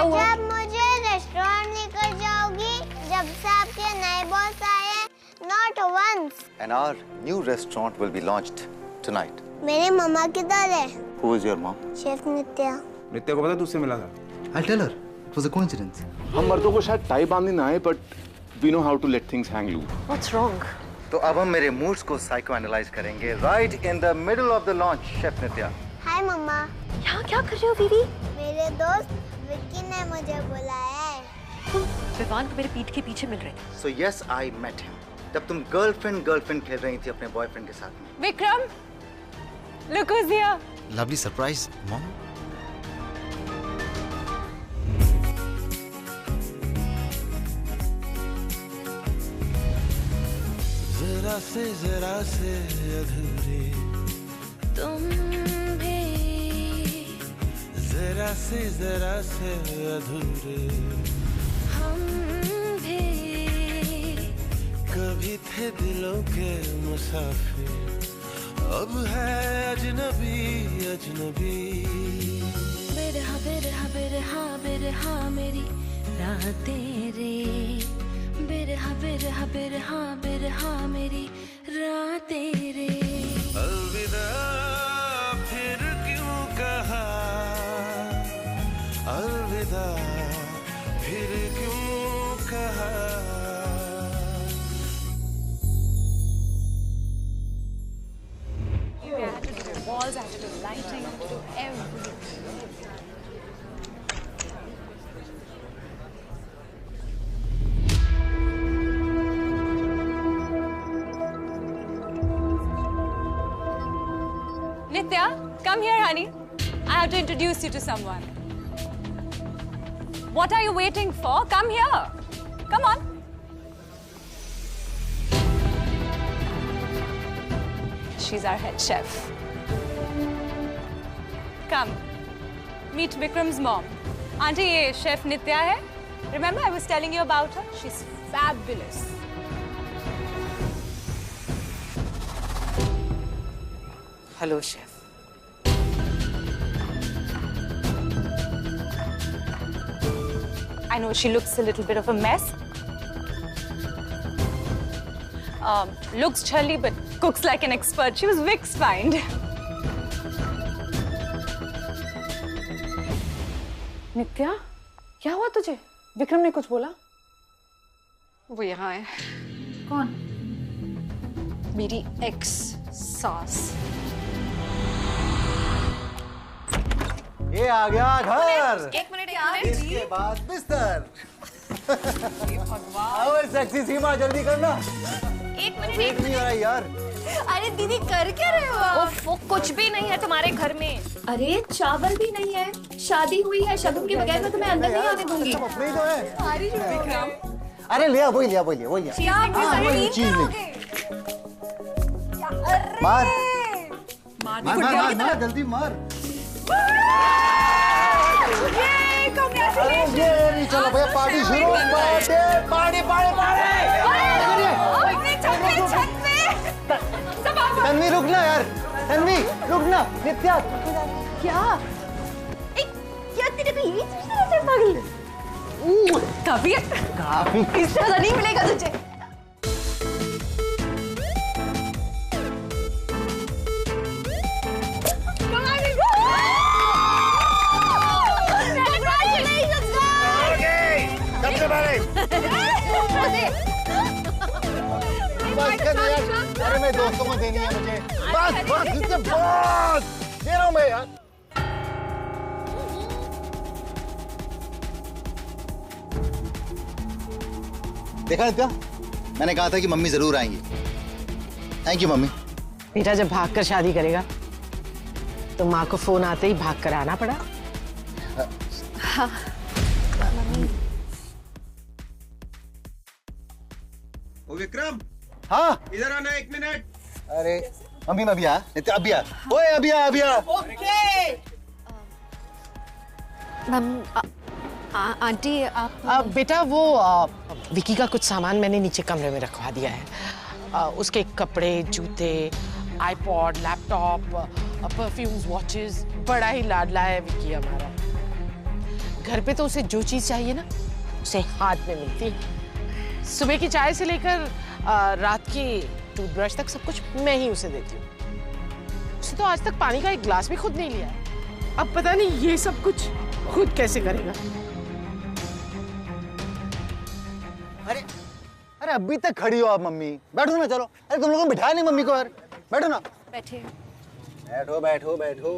हुआ? जब मुझे रेस्टोरेंट लेकर जाओगी, जब से आपके नए बॉस आए, not once. And our new restaurant will be launched tonight. मेरी मम्मा किधर है? Who is your mom? Chef Nitya. Nitya को पता तुझसे मिला था? I'll tell her. It was a coincidence. हम मर्दों को शायद टाई बांधनी ना आए, but we know how to let things hang loose. What's wrong? तो अब हम मेरे moods को psychoanalyze करेंगे right in the middle of the launch, Chef Nitya. हाय मम्मा। यहाँ क्या कर रहे हो बीवी? मेरे दोस्त विक्की ने मुझे बुलाया है। तुम विवान को मेरे पीठ के पीछे मिल रहे थे। So yes, I met him. जब तुम गर्लफ्रेंड खेल रही थी अपने बॉयफ्रेंड के साथ में। Vikram, look who's here. Lovely surprise, mom. जरा से अधूरे तुम भी जरा से अधूरे हम भी कभी थे दिलों के मुसाफिर अब है अजनबी अजनबी बिरहा बिरहा बिरहा बिरहा मेरी रातें रे बिरहा बिरहा बिरहा बिरहा मेरी रातें रे अलविदा फिर क्यों कहा अलविदा फिर क्यों कहा Walls, I had to do lighting, I had to do everything. Nitya, come here, honey. I have to introduce you to someone. What are you waiting for? Come here. Come on. She's our head chef. Come, meet Vikram's mom. Auntie, ये chef Nitya है. Remember I was telling you about her? She's fabulous. Hello, chef. I know she looks a little bit of a mess. Looks chilly but cooks like an expert. She was Vic's find. नित्या, क्या हुआ तुझे? विक्रम ने कुछ बोला? वो यहाँ है। कौन? मेरी एक्स सास। ये आ गया घर। एक मिनट इसके बाद बिस्तर। आओ सेक्सी सीमा जल्दी करना। एक मिनट वेट नहीं हो रहा यार। अरे दीदी कर क्या रहे हो आप? वो कुछ भी नहीं है तुम्हारे घर में। अरे चावल भी नहीं है, शादी हुई है, शगुन के बगैर मैं तुम्हें अंदर नहीं आने दूंगी। सब अपने ही तो है। विक्रम, अरे लिया वही लिया वही लिया वही लिया। वही चीज नहीं। मार मार मार मार जल्दी मार। ये नहीं चलो भैया पार्टी शुरू। पार्टी पार्टी तन्वी रुक ना यार। तन्वी रुक ना। नित्या क्या? क्या तेरे को यही सोचना है पागल? काफी इस तरह नहीं मिलेगा तुझे। अरे मेरे दोस्तों को देनी है मुझे। बस बस इससे बस दे रहा हूँ मैं यार। देखा नित्या, मैंने कहा था कि मम्मी जरूर आएंगी। Thank you mummy. बेटा जब भागकर शादी करेगा तो माँ को फोन आते ही भाग कर आना पड़ा। हाँ। ओ विक्रम, हाँ इधर आना 1 मिनट। अरे मम्मी मैं अभी आ। नित्या अभी आ। ओए अभी आ अभी आ। आंटी आप बेटा वो विकी का कुछ सामान मैंने नीचे कमरे में रखवा दिया है। उसके कपड़े, जूते, आईपॉड, लैपटॉप, परफ्यूम्स, वॉचेस, बड़ा ही लाडला है विकी हमारा। घर पे तो उसे जो चीज चाहिए ना उसे हाथ में मिलती है। सुबह की चाय से लेकर रात की टूथब्रश तक सब कुछ मैं ही उसे देती हूँ। उसे तो आज तक पानी का एक गिलास भी खुद नहीं लिया है। अब पता नहीं ये सब कुछ खुद कैसे करेगा। अरे अरे अभी तक खड़ी हो आप मम्मी, बैठो ना। चलो, अरे तुम लोगों ने बिठाया नहीं मम्मी को यार, बैठो ना। बैठिए। बैठो बैठो बैठो।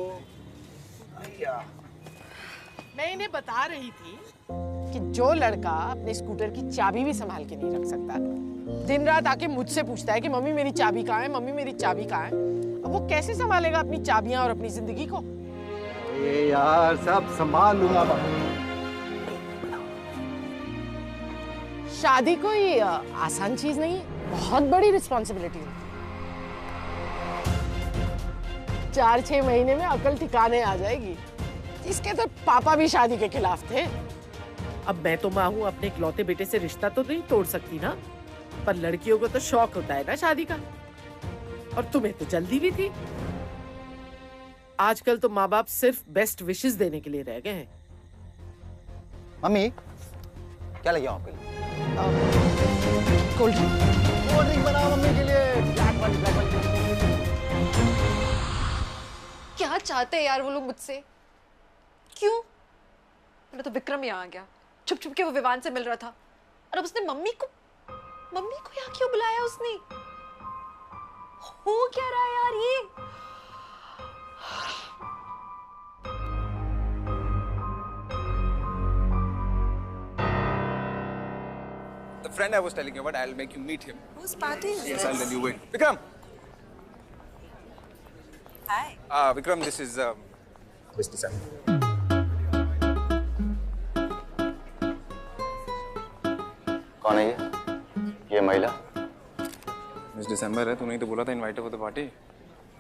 मैं इन्हें बता रही थी कि जो लड़का अपने स्कूटर की चाबी भी संभाल के नहीं रख सकता, दिन रात आके मुझसे पूछता है कि मम्मी मेरी चाबी कहाँ है, मम्मी मेरी चाबी कहाँ है, अब वो कैसे संभालेगा अपनी चाबियां और अपनी जिंदगी को? ये यार सब संभाल लूंगा मम्मी। शादी कोई आसान चीज नहीं है, बहुत बड़ी रिस्पॉन्सिबिलिटी है। 4-6 महीने में अकल ठिकाने आ जाएगी। इसके तो पापा भी शादी के खिलाफ थे। अब मैं तो माँ हूँ, अपने इकलौते बेटे से रिश्ता तो नहीं तोड़ सकती ना, पर लड़कियों को तो शौक होता है ना शादी का, और तुम्हें तो जल्दी भी थी। आजकल तो माँ बाप सिर्फ बेस्ट विशेस देने के लिए रह गए हैं। मम्मी क्या लेके आऊं आपके लिए? कोल्ड ड्रिंक बनाओ मम्मी के लिए, ब्लैक वाली। क्या चाहते हैं यार वो लोग मुझसे? क्यों? पहले तो विक्रम यहाँ आ गया, छुप छुप के वो विवान से मिल रहा था, और अब उसने मम्मी को यहाँ क्यों बुलाया उसने? हो क्या रहा है यार ये? The friend I was telling you about, I'll make you meet him. Whose party is Yes, I'll tell you when. Vikram. Hi. Vikram, this is Mr. Sam. कौन है ये महिला? मिस दिसंबर है, तूने ही तो बोला था इनवाइटेड फॉर द पार्टी।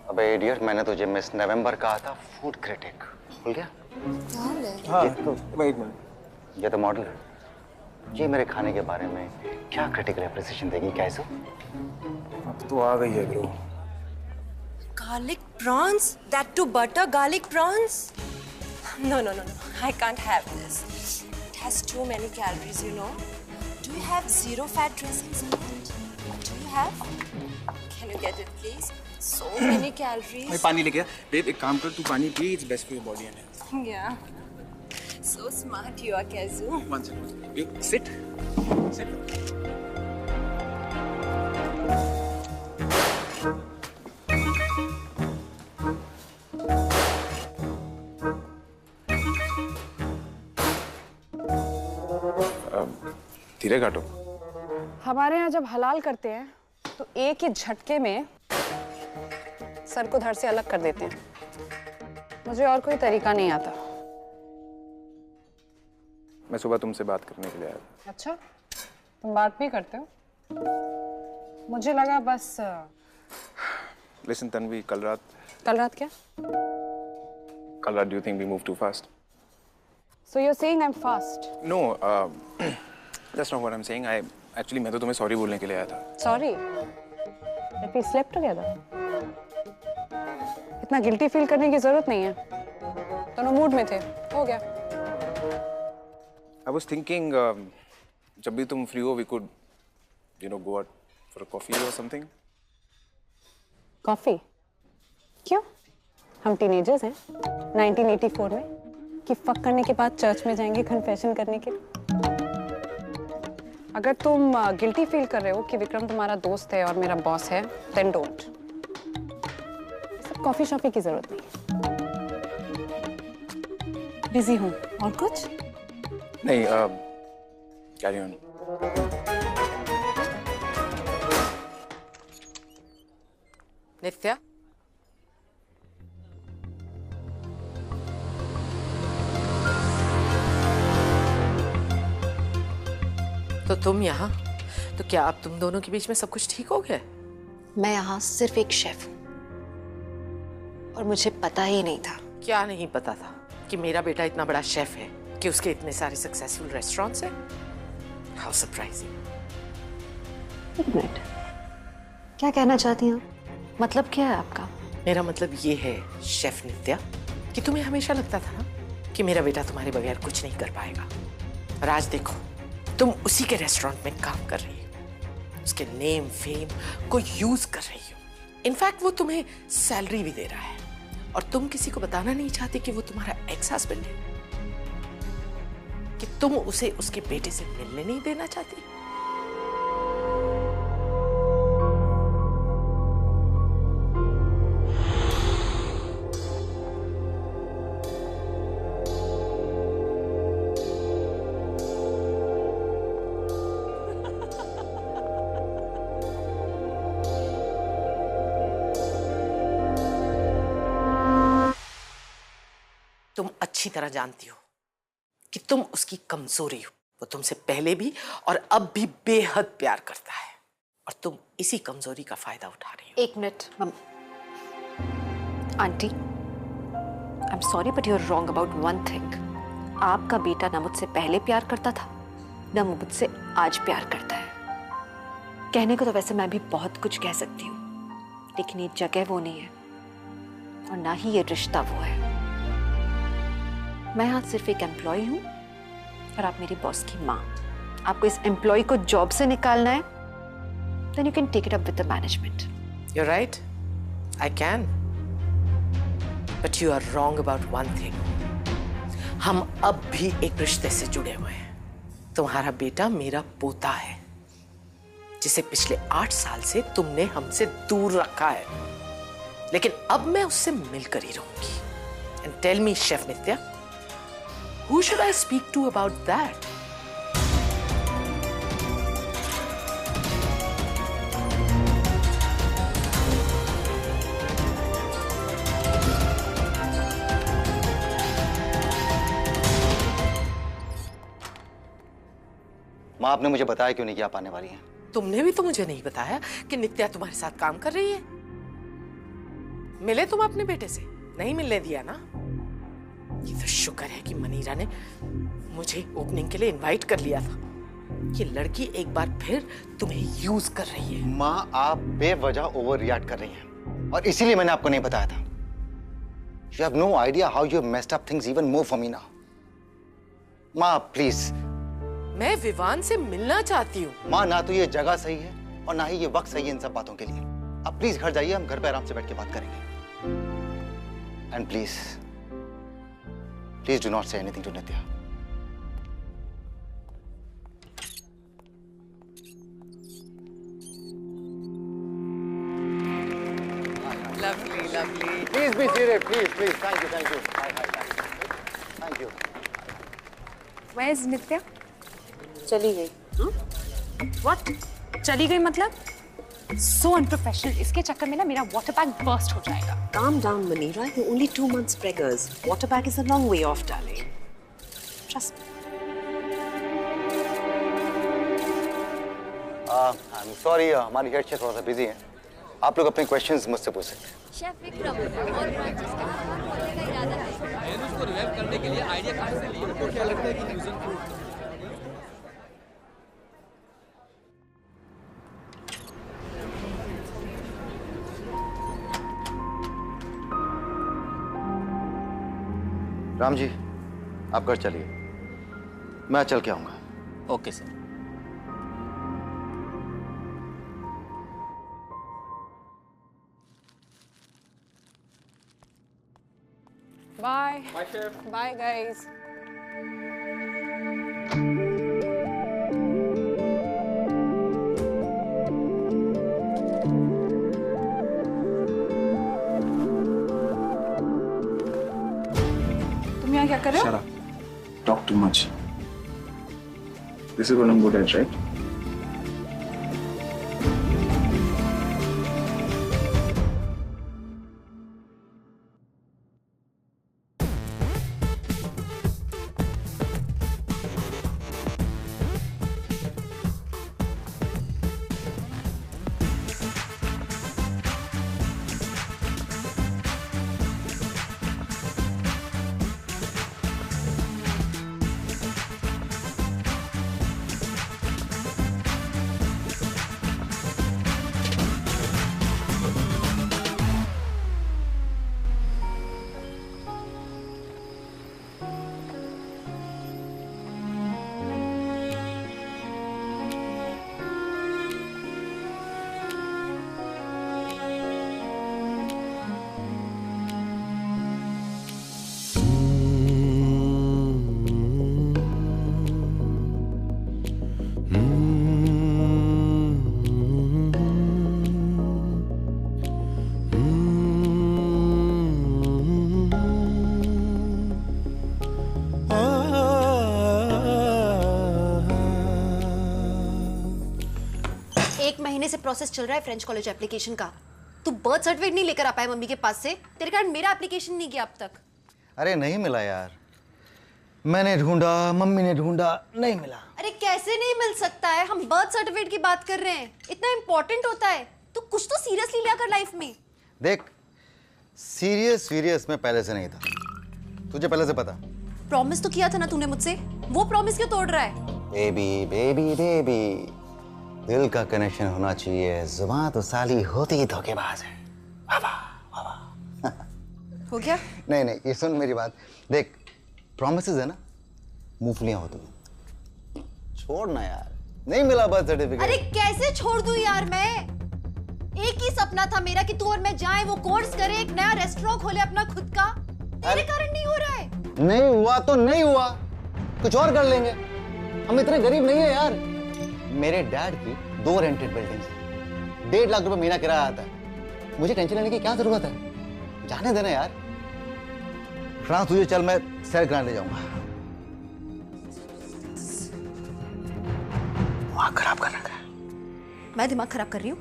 अबे इडियट, मैंने तुझे मिस नवंबर कहा था, फूड क्रिटिक। भूल गया? हाँ, एक मिनट। ये तो मॉडल है। ये मेरे खाने के बारे में क्या क्रिटिकल एप्रिसिएशन देगी कैसो? अब तो आ गई है bro. Garlic prawns? That too butter garlic prawns? No. I can't have this. It has too many calories, you know. Do you have zero fat dressings in it? Do you have? Can you get it, please? So many calories. मैं पानी लेके आ। Babe एक काम कर, तू पानी P, it's best for your body and health. Yeah. So smart you are, Kazu. One second. You sit. Sit. धीरे काटो। हमारे यहाँ जब हलाल करते हैं तो एक ही झटके में सर को धड़ से अलग कर देते हैं। मुझे और कोई तरीका नहीं आता। मैं सुबह तुमसे बात करने के लिए आया। अच्छा, तुम बात भी करते हो? मुझे लगा बस। Listen तन्वी, कल रात क्या? कल रात, do you think we move too fast? So you're saying I'm fast? No, that's not what I'm saying. Actually मैं तो तुम्हें सॉरी बोलने के लिए आया था। Sorry. That we slept together. इतना गिल्टी फील करने की जरूरत नहीं है। दोनों मूड में थे, हो गया। I was thinking, जब भी तुम फ्री हो, we could, go out for a coffee or something. Coffee? क्यों? हम टीनेजर्स हैं 1984 में कि फक करने के बाद चर्च में जाएंगे कन्फेशन करने के लिए। अगर तुम गिल्टी फील कर रहे हो कि विक्रम तुम्हारा दोस्त है और मेरा बॉस है, then don't. कॉफी शॉपी की जरूरत नहीं। बिजी हूँ। और कुछ? नहीं, carry on. नित्या, तो तुम यहाँ? तो क्या अब तुम दोनों के बीच में सब कुछ ठीक हो गया? मैं यहाँ सिर्फ एक शेफ हूँ और मुझे पता ही नहीं था। क्या नहीं पता था कि मेरा बेटा इतना बड़ा शेफ है, कि उसके इतने सारे सक्सेसफुल रेस्टोरेंट्स हैं? How surprising. एक मिनट, क्या कहना चाहती हैं? मतलब क्या है आपका? मेरा मतलब ये है शेफ नित्या कि तुम्हें हमेशा लगता था ना कि मेरा बेटा तुम्हारे बगैर कुछ नहीं कर पाएगा। और आज देखो, तुम उसी के रेस्टोरेंट में काम कर रही हो, उसके नेम फेम को यूज कर रही हो। इनफैक्ट वो तुम्हें सैलरी भी दे रहा है, और तुम किसी को बताना नहीं चाहती कि वो तुम्हारा एक्स हस्बैंड है, कि तुम उसे उसके बेटे से मिलने नहीं देना चाहती। तुम अच्छी तरह जानती हो कि तुम उसकी कमजोरी हो। वो तुमसे पहले भी और अब भी बेहद प्यार करता है, और तुम इसी कमजोरी का फायदा उठा रही हो। 1 minute aunty, I am sorry but you are wrong about one thing. आपका बेटा ना मुझसे पहले प्यार करता था, ना मुझसे आज प्यार करता है। कहने को तो वैसे मैं भी बहुत कुछ कह सकती हूँ, लेकिन ये जगह वो नहीं है, और ना ही ये रिश्ता वो है। मैं यहाँ सिर्फ एक एम्प्लॉय हूँ, और आप मेरी बॉस की माँ। आपको इस एम्प्लॉय को जॉब से निकालना है, then you can take it up with the management. You're right, I can, but you are wrong about one thing. हम अब भी एक रिश्ते से जुड़े हुए हैं। तुम्हारा बेटा मेरा पोता है, जिसे पिछले 8 साल से तुमने हमसे दूर रखा है, लेकिन अब मैं उससे मिलकर ही रहूंगी। And tell me, Chef Nitya, who should I speak to about that? माँ, आपने मुझे बताया क्यों नहीं कि आप आने वाली हैं? तुमने भी तो मुझे नहीं बताया कि नित्या तुम्हारे साथ काम कर रही है। मिले तुम अपने बेटे से? नहीं मिलने दिया ना? ये तो शुक्र है कि मनीरा ने मुझे ओपनिंग के लिए इनवाइट कर लिया था। ये लड़की एक बार फिर तुम्हें यूज कर रही है। माँ, आप बेवजह ओवर रिएक्ट कर रही हैं, और इसीलिए मैंने आपको नहीं बताया था। You have no idea how you have messed up things even more for me now. माँ प्लीज। मैं विवान से मिलना चाहती हूँ। माँ, ना तो ये जगह सही है और ना ही ये वक्त सही है इन सब बातों के लिए। आप प्लीज घर जाइए, हम घर पे आराम से बैठ के बात करेंगे। And please do not say anything to Nitya. Lovely, lovely. Please be seated, please. Thank you. Thank you. Where is Nitya? चली गई। What? चली गई मतलब? So unprofessional. इसके चक्कर में ना मेरा water bag burst हो जाएगा। Calm down, Manira. You're only 2 months preggers. Water bag is a long way off, darling. Trust me. I'm sorry, हमारी हेड शेफ थोड़ा सा बिजी है। आप लोग अपने क्वेश्चंस मुझसे पूछ सकते हैं। शेफ विक्रम और ब्रांचेस का खोलने का इरादा है। मैंने उसको रिवाइव करने के लिए आइडिया कहाँ से लिया? आपको क्या लगता है कि फ्यूजन फूड राम जी, आप घर चलिए, मैं चल के आऊंगा। Okay sir. Bye. Bye, chef. Bye, guys. तुम यहाँ क्या कर रहे हो? Shut up. Talk too much. This is what I'm good at, right? 1 महीने से प्रोसेस चल रहा है फ्रेंच कॉलेज एप्लीकेशन का। तू बर्थ सर्टिफिकेट नहीं लेकर आ पाया मम्मी के पास से, तेरे कारण मेरा एप्लीकेशन नहीं गया अब तक। अरे नहीं मिला यार, मैंने ढूंढा, मम्मी ने ढूंढा, नहीं मिला। अरे कैसे नहीं मिल सकता है, हम बर्थ सर्टिफिकेट की बात कर रहे हैं, इतना इंपॉर्टेंट होता है। तू कुछ तो सीरियसली लिया कर लाइफ में। देख, सीरियस मैं पहले से नहीं था, तुझे पहले से पता। प्रॉमिस तो किया था ना तूने मुझसे, वो प्रॉमिस क्यों तोड़ रहा है? बेबी, दिल का कनेक्शन होना चाहिए, जुबान तो साली होती ही धोखेबाज है। वाह। हो गया? नहीं, ये सुन मेरी बात, देख प्रॉमिसेस है ना, मूंगफलियां होती हैं। छोड़ ना यार, नहीं मिला बर्थ सर्टिफिकेट। अरे कैसे छोड़ दूं यार मैं? एक ही सपना था मेरा कि तू और मैं जाएं, वो कोर्स करें, एक नया रेस्टोरेंट खोले अपना खुद का। तेरे कारण नहीं हो रहा है। नहीं हुआ तो नहीं हुआ, कुछ और कर लेंगे। हम इतने गरीब नहीं है यार। मेरे डैड की 2 रेंटेड बिल्डिंग्स हैं, 1.5 लाख रुपए महीना किराया आता है। मुझे टेंशन लेने की क्या जरूरत है? जाने देना यार। फ्रांस तुझे चल, मैं सैर कराने ले जाऊंगा। दिमाग खराब कर रखा है। मैं दिमाग खराब कर रही हूँ?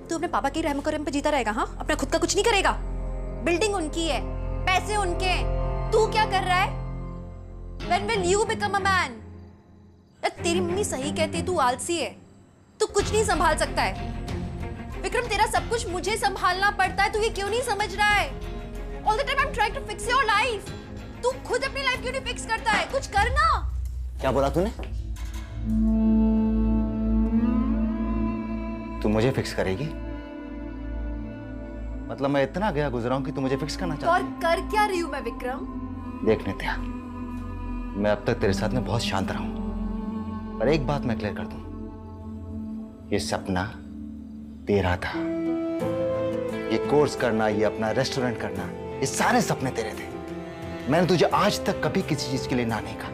तू अपने पापा की रहम करम पे जीता रहेगा, हाँ? अपना खुद का कुछ नहीं करेगा। बिल्डिंग उनकी है, पैसे उनके, तू क्या कर रहा है? When will you become a man? तेरी मम्मी सही कहती है, तू आलसी है, तू कुछ नहीं संभाल सकता है। विक्रम, तेरा सब कुछ मुझे संभालना पड़ता है, तू ये क्यों नहीं समझ रहा है? All the time I'm trying to fix your life. तू खुद अपनी लाइफ क्यों नहीं फिक्स करता है? कुछ करना। क्या बोला तूने? तू मुझे फिक्स करेगी? मतलब मैं इतना गया गुजरा हूं कि तू मुझे फिक्स करना चाहती है? और कर क्या रही हूं मैं विक्रम? देख नित्या, मैं अब तक तेरे साथ में बहुत शांत रहा हूं, पर एक बात मैं क्लियर कर दूं, ये सपना तेरा था। ये कोर्स करना, ये अपना रेस्टोरेंट करना, ये सारे सपने तेरे थे। मैंने तुझे आज तक कभी किसी चीज के लिए ना नहीं कहा,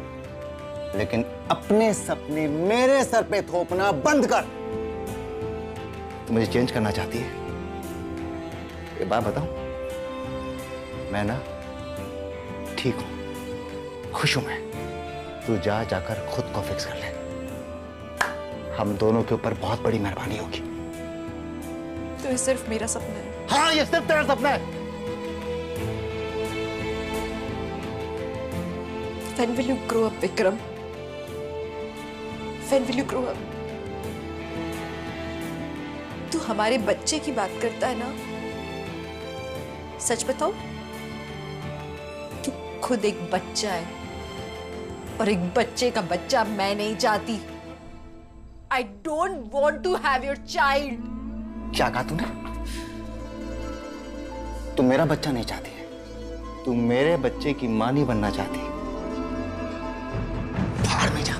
लेकिन अपने सपने मेरे सर पे थोपना बंद कर। तू मुझे चेंज करना चाहती है? ये बात बताऊं, मैं ना ठीक हूं, खुश हूं मैं। तू जाकर खुद को फिक्स कर ले, हम दोनों के ऊपर बहुत बड़ी मेहरबानी होगी। तो ये सिर्फ मेरा सपना है? हाँ, ये सिर्फ तेरा सपना है। When will you grow up, Vikram? When will you grow up? तू हमारे बच्चे की बात करता है ना? सच बताओ, तू खुद एक बच्चा है, और एक बच्चे का बच्चा मैं नहीं चाहती। I don't want to have your child. क्या कहा तूने? तू मेरा बच्चा नहीं चाहती है, तू मेरे बच्चे की मां नहीं बनना चाहती। बाहर में जा।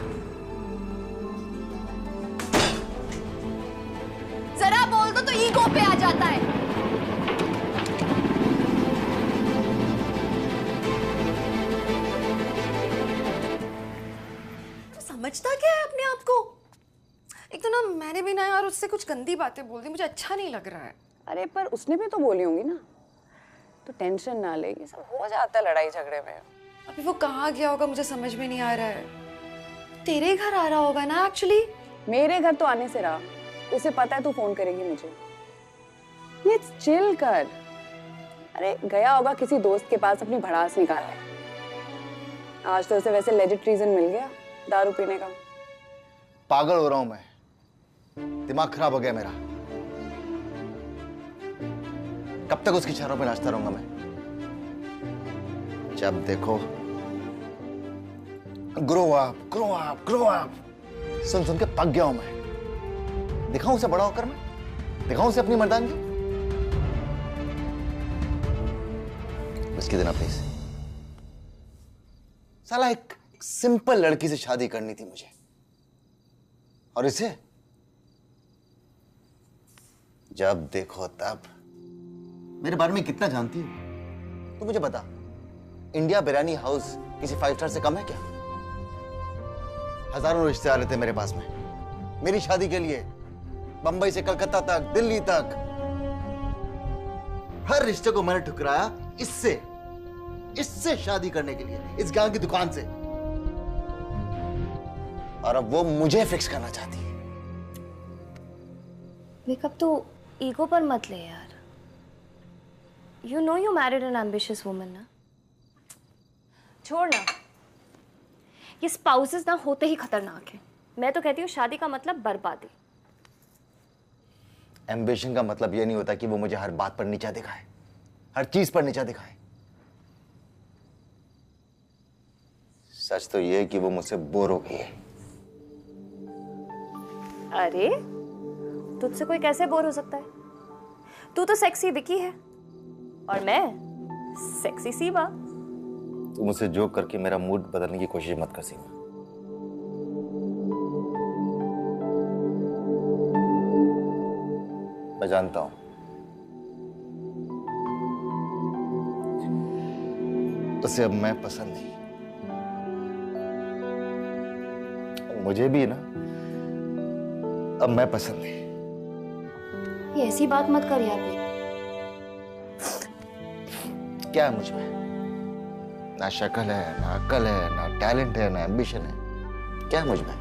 जरा बोल दो तो ईगो पे आ जाता है। तू समझता क्या है अपने आप को? एक तो ना मैंने भी ना यार उससे कुछ गंदी बातें बोल दी, मुझे अच्छा नहीं लग रहा है। अरे पर उसने भी तो बोली होंगी ना, तो टेंशन ना ले, ये सब हो जाता है लड़ाई झगड़े में। अभी वो कहाँ गया होगा मुझे समझ में नहीं आ रहा है। तेरे घर आ रहा होगा ना एक्चुअली? मेरे घर तो आने से रहा, उसे पता है तू फोन करेगी मुझे। लेट्स चिल कर। अरे गया होगा किसी दोस्त के पास अपनी भड़ास निकालने। आज तो उसे वैसे लेजिट रीजन मिल गया दारू पीने का। पागल हो रहा हूं मैं, दिमाग खराब हो गया मेरा। कब तक उसकी छरों पे नाचता रहूंगा मैं? जब देखो ग्रो अप। सुन सुन के पक गया हूं मैं। दिखाऊं उसे बड़ा होकर मैं? दिखाऊं उसे अपनी मर्दानगी? उसकी देना प्लीज। साला एक सिंपल लड़की से शादी करनी थी मुझे, और इसे जब देखो तब। मेरे बारे में कितना जानती हो तो मुझे बता, इंडिया बिरयानी हाउस किसी 5 स्टार से कम है क्या? हजारों रिश्ते आ रहे थे मेरे पास में मेरी शादी के लिए, बंबई से कलकत्ता तक, दिल्ली तक। हर रिश्ते को मैंने ठुकराया इससे शादी करने के लिए, इस गांव की दुकान से। और अब वो मुझे फिक्स करना चाहती है। वेकअप तो ईगो पर मत ले यार। You know you married an ambitious woman ना? छोड़ ना, ये स्पाउसेस ना होते ही खतरनाक है। मैं तो कहती हूँ शादी का मतलब बर्बादी। एम्बिशन का मतलब ये नहीं होता कि वो मुझे हर बात पर नीचा दिखाए, हर चीज पर नीचा दिखाए। सच तो ये है कि वो मुझसे बोर हो गई है। अरे तुझसे कोई कैसे बोर हो सकता है? तू तो सेक्सी विकी है और मैं सेक्सी सीमा। तू मुझसे जोक करके मेरा मूड बदलने की कोशिश मत कर सीमा। मैं जानता हूं उसे अब मैं पसंद नहीं, मुझे भी ना अब मैं पसंद नहीं। ये ऐसी बात मत कर यार बेटा। क्या है मुझ में? ना शक्ल है, ना अक्ल है, ना टैलेंट है, ना एम्बिशन है। क्या है मुझ में?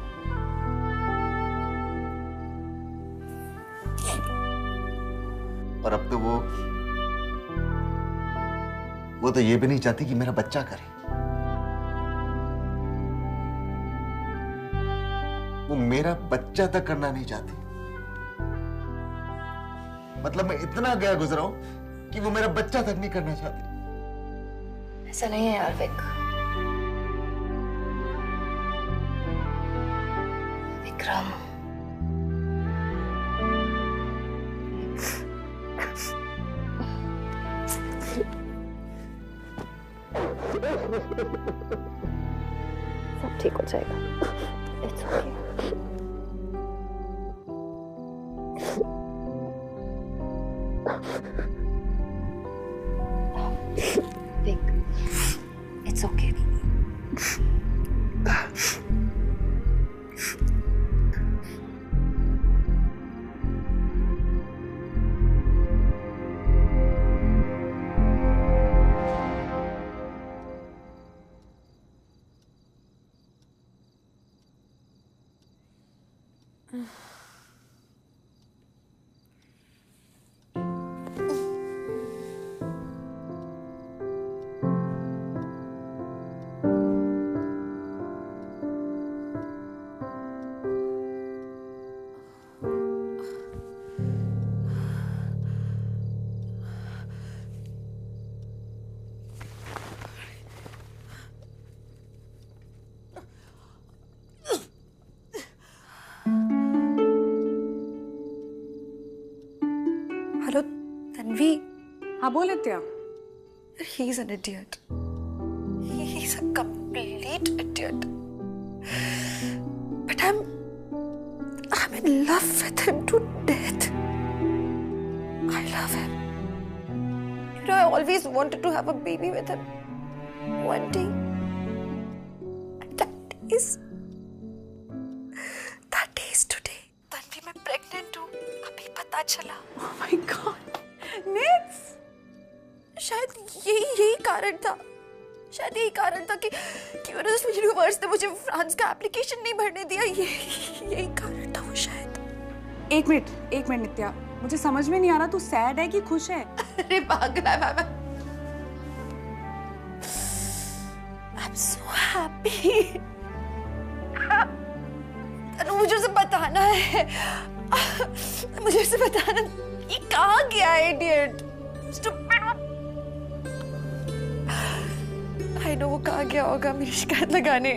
और अब तो वो तो ये भी नहीं चाहती कि मेरा बच्चा करे। वो मेरा बच्चा तक करना नहीं चाहती। मतलब मैं इतना गया गुजरा हूं कि वो मेरा बच्चा तक नहीं करना चाहती। ऐसा नहीं है यार विक। विक्रम, सब ठीक हो जाएगा। It's okay. Vic, it's okay. Hello Tanvi. हाँ बोल नित्या। He is an idiot. He is a complete idiot. But I'm in love with him to death. I love him. You know, I always wanted to have a baby with him. One day. And that is today. Tanvi मैं pregnant हूँ। अभी पता चला। Oh my God, Nits! शायद यही कारण था। शायद यही कारण था कि यूनिवर्स ने मुझे फ्रांस का एप्लीकेशन नहीं भरने दिया। यही कारण था वो शायद। एक मिनट नित्या, मुझे समझ में नहीं आ रहा तू सैड है कि खुश है? अरे पागल है I'm so happy. तनु मुझे उसे बताना है। मुझे उसे बताना। ये कहाँ गया है इडियट? Stupid वो। I know वो कहाँ गया होगा मेरी शिकायत लगाने।